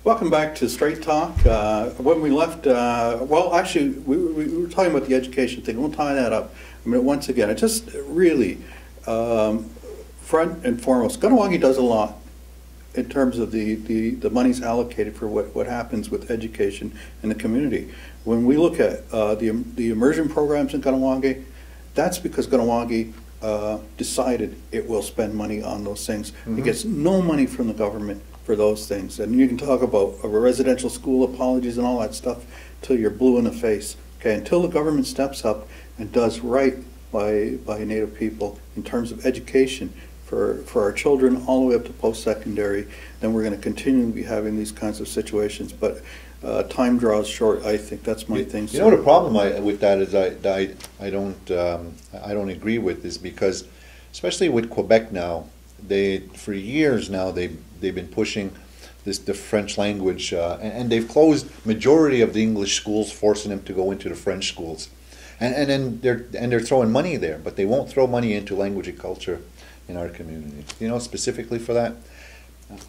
Welcome back to Straight Talk. When we left, well, actually, we were talking about the education thing. We'll tie that up. I mean, once again, it just really, front and foremost, Kahnawake does a lot in terms of the monies allocated for what happens with education in the community. When we look at the immersion programs in Kahnawake, that's because Kahnawake decided it will spend money on those things. Mm-hmm. It gets no money from the government for those things. And you can talk about a residential school apologies and all that stuff till you're blue in the face. Okay, until the government steps up and does right by Native people in terms of education for our children all the way up to post-secondary, then we're going to continue to be having these kinds of situations. But time draws short. I think that's my thing. You know, the problem with that is I don't agree with is because, especially with Quebec now, for years now they've been pushing the French language, and they've closed majority of the English schools, forcing them to go into the French schools, and then they're throwing money there, but they won't throw money into language and culture in our community. You know, specifically for that,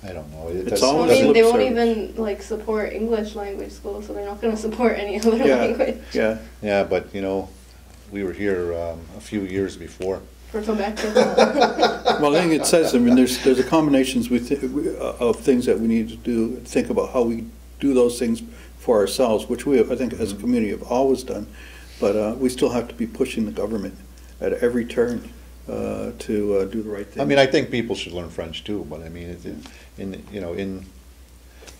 I don't know. I mean, they won't even support English language schools, so they're not going to support any other language. Yeah. Yeah, but you know, we were here a few years before. Well, I think it says, I mean, there's a combination of things that we need to do, think about how we do those things for ourselves, which we, I think, as a community have always done, but we still have to be pushing the government at every turn to do the right thing. I mean, I think people should learn French too, but I mean, in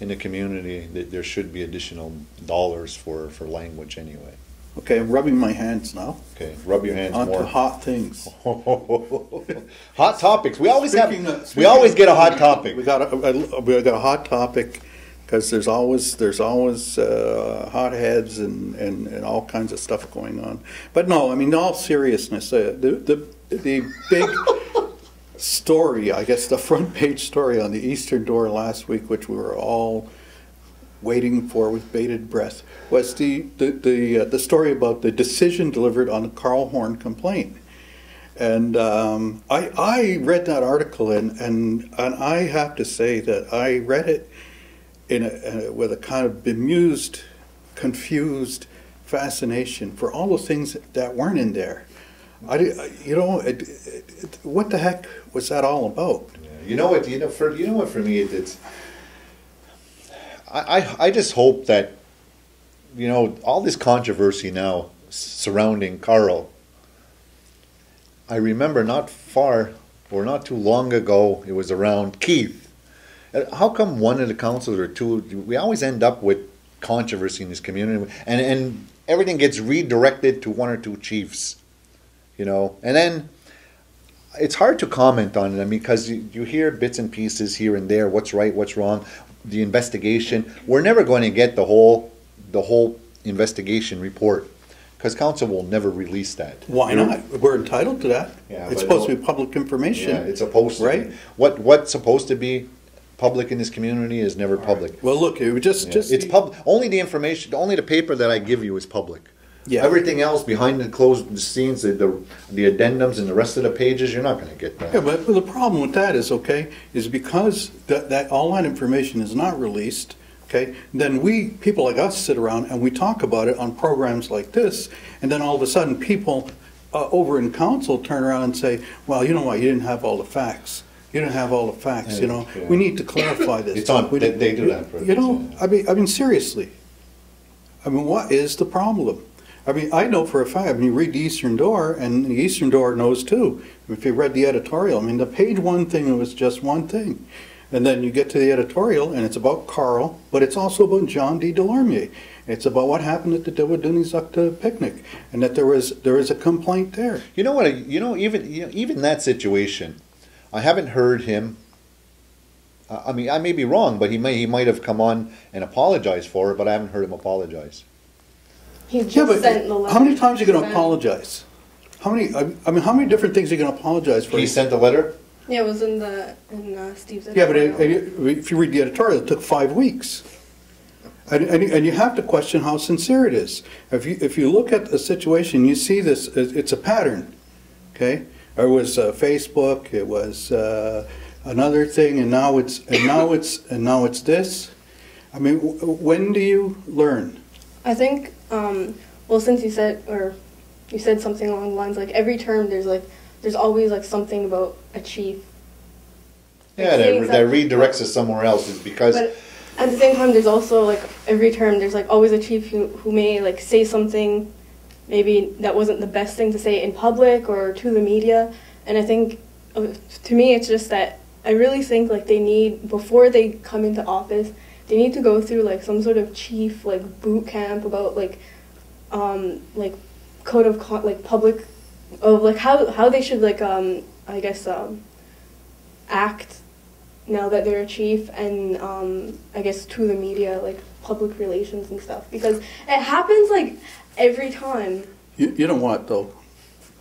the community, there should be additional dollars for language anyway. Okay, I'm rubbing my hands now. Okay, rub your hands onto more. Hot things. Hot topics. We always get a hot topic. We got a hot topic because there's always hot heads and all kinds of stuff going on. But no, I mean, in all seriousness, the big story, I guess, the front page story on the Eastern Door last week, which we were all waiting for with bated breath, was the story about the decision delivered on the Carl Horn complaint. And I read that article and I have to say that I read it with a kind of bemused, confused fascination for all the things that weren't in there. What the heck was that all about? Yeah. For me, it's. I just hope that, all this controversy now surrounding Carl. I remember not too long ago, it was around Keith. How come one of the councils or two, we always end up with controversy in this community, and everything gets redirected to one or two chiefs, and then it's hard to comment on it, because you hear bits and pieces here and there, what's right, what's wrong, the investigation. We're never going to get the whole investigation report, because council will never release that. Why not? We're entitled to that. Yeah, it's supposed to be public information. Yeah, it's supposed to right? be. What's supposed to be public in this community is never public. Right. Well, look, it just it's public. Only the information, only the paper that I give you is public. Yeah. Everything else behind the closed scenes, the addendums and the rest of the pages, you're not going to get that. Yeah, but the problem with that is because that all that information is not released. Okay, then people like us sit around and we talk about it on programs like this, and then all of a sudden people over in council turn around and say, "Well, you know what? You didn't have all the facts. You didn't have all the facts. Yeah. We need to clarify this." It's on. They do that. I mean, seriously. I mean, what is the problem? I mean, I know for a fact, I mean, you read the Eastern Door, and the Eastern Door knows too. If you read the editorial, I mean, the page one thing was just one thing. And then you get to the editorial, and it's about Carl, but it's also about John D. Delormier. It's about what happened at the Dewadunizukta picnic, and that there is a complaint there. You know what? Even that situation, I haven't heard him. I mean, I may be wrong, but he might have come on and apologized for it, but I haven't heard him apologize. He just sent the letter. How many times are you going to apologize? How many different things are you going to apologize for? He sent a letter? Yeah, it was in Steve's editorial. Yeah, but if you read the editorial, it took 5 weeks. And you have to question how sincere it is. If you look at the situation, you see this, it's a pattern, okay? It was Facebook, it was another thing, and now it's this. I mean, when do you learn? I think, well, since you said something along the lines, like, every term there's always, like, something about a chief. Yeah, that redirects us somewhere else is because... But at the same time, there's also, like, every term, there's, like, always a chief who may, like, say something maybe that wasn't the best thing to say in public or to the media. And I think, to me, it's just that I really think, like, they need, before they come into office, they need to go through, like, some sort of chief, like, boot camp about, like code of public, of, like, how they should, like, I guess, act now that they're a chief, and I guess to the media, like, public relations and stuff, because it happens, like, every time. You know what, though?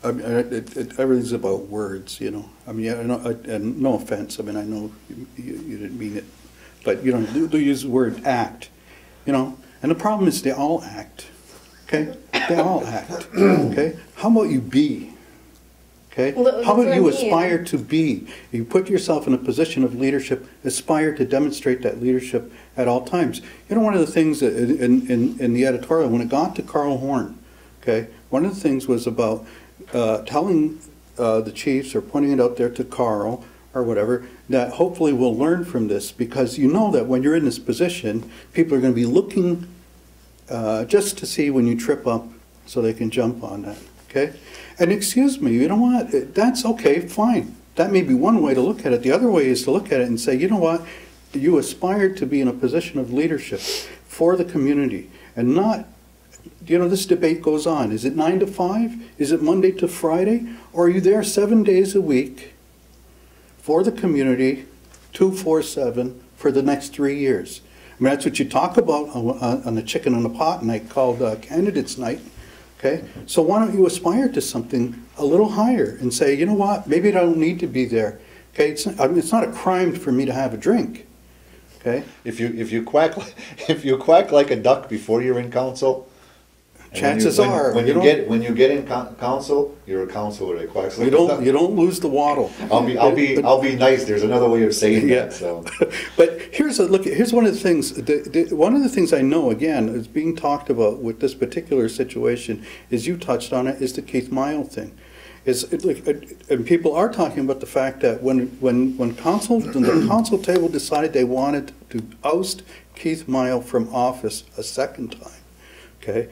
I mean, everything's about words, you know. I mean, I know, and no offense, I mean, I know you didn't mean it, but, you know, they use the word act, you know, and the problem is they all act, okay? They all act, okay? How about you be? Okay? Well, how about you I mean. aspire to be? You put yourself in a position of leadership, aspire to demonstrate that leadership at all times. You know, one of the things that in the editorial, when it got to Carl Horn, okay, one of the things was about telling the chiefs or pointing it out there to Carl or whatever, that hopefully we'll learn from this, because you know that when you're in this position, people are going to be looking just to see when you trip up so they can jump on that, okay? And excuse me, you know what, that's okay, fine. That may be one way to look at it. The other way is to look at it and say, you know what, you aspire to be in a position of leadership for the community, and not, you know, this debate goes on. Is it 9 to 5? Is it Monday to Friday? Or are you there 7 days a week for the community, 247, for the next 3 years? I mean, that's what you talk about on the chicken in the pot night called Candidates Night. Okay? So why don't you aspire to something a little higher and say, you know what, maybe I don't need to be there. Okay? It's not a crime for me to have a drink. Okay? If you quack like a duck before you're in council, chances are when you get in council, you're a councilor that quacks like a duck. You don't lose the waddle. I'll be nice. There's another way of saying that. So, but here's one of the ththings. One of the things I know, again, is being talked about with this particular situation, is you touched on it, is the Keith Mile thing. And people are talking about the fact that when the council table decided they wanted to oust Keith Mile from office a second time, okay.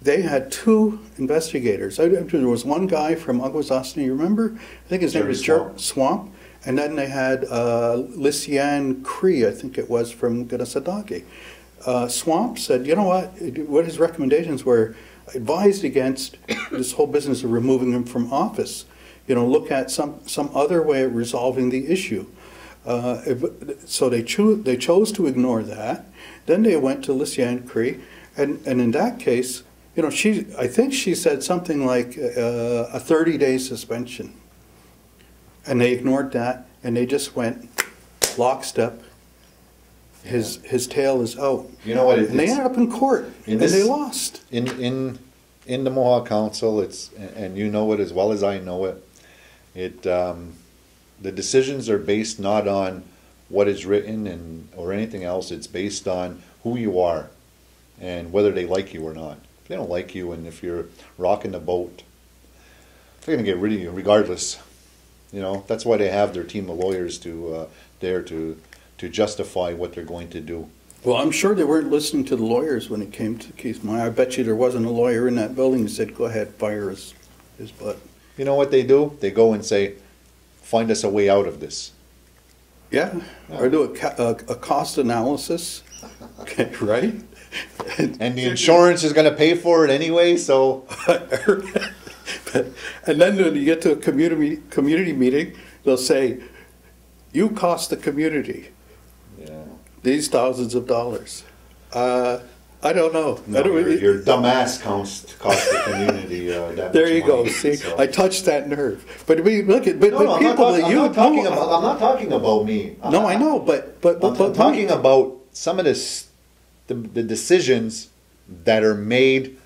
They had two investigators. There was one guy from Aguasasne, you remember? I think his name was Swamp. And then they had Lysiane Cree, I think it was, from Ganasadake. Swamp said, you know what his recommendations were, advised against this whole business of removing him from office. You know, look at some other way of resolving the issue. So they chose to ignore that. Then they went to Lysiane Cree. And in that case, you know, I think she said something like a 30-day suspension. And they ignored that, and they just went lockstep. His tail is out. You know what? And they ended up in court, and they lost. In the Mohawk Council, and you know it as well as I know it. The decisions are based not on what is written or anything else. It's based on who you are and whether they like you or not. If they don't like you, and if you're rocking the boat, they're going to get rid of you regardless. You know, that's why they have their team of lawyers to justify what they're going to do. Well, I'm sure they weren't listening to the lawyers when it came to Keith Mile. I bet you there wasn't a lawyer in that building who said, go ahead, fire his butt. You know what they do? They go and say, find us a way out of this. Yeah, or do a cost analysis, okay, right? And the insurance is going to pay for it anyway, so... And then when you get to a community meeting, they'll say, you cost the community these thousands of dollars. I don't know. No, your dumbass cost the community that there you much go. money, See, so. I touched that nerve. But I mean, look at people that you. I'm not talking about me. No, I know, but I'm talking about some of the decisions that are made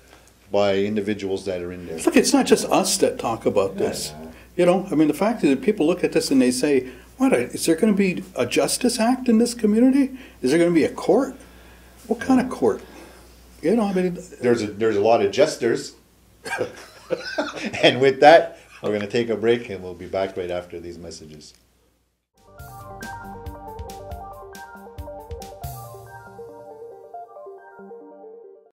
by individuals that are in there. Look, it's not just us that talk about this. You know, I mean, the fact is that people look at this and they say, What, is there going to be a Justice Act in this community? Is there going to be a court? What kind of court? You know, I mean, There's a lot of jesters. And with that, we're going to take a break and we'll be back right after these messages.